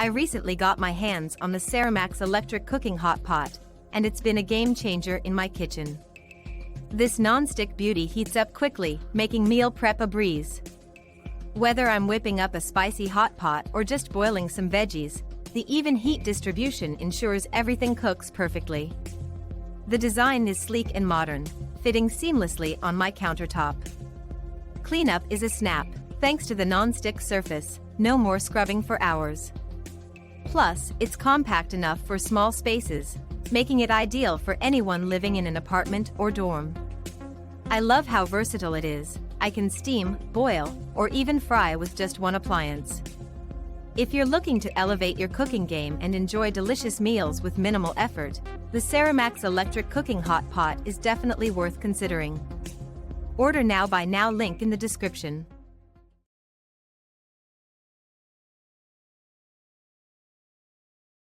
I recently got my hands on the Ceramax Electric Cooking Hotpot, and it's been a game changer in my kitchen. This non-stick beauty heats up quickly, making meal prep a breeze. Whether I'm whipping up a spicy hot pot or just boiling some veggies, the even heat distribution ensures everything cooks perfectly. The design is sleek and modern, fitting seamlessly on my countertop. Cleanup is a snap, thanks to the non-stick surface, no more scrubbing for hours. Plus, it's compact enough for small spaces, making it ideal for anyone living in an apartment or dorm. I love how versatile it is. I can steam, boil, or even fry with just one appliance. If you're looking to elevate your cooking game and enjoy delicious meals with minimal effort, the Ceramax Electric Cooking Hotpot is definitely worth considering. Order now by now link in the description.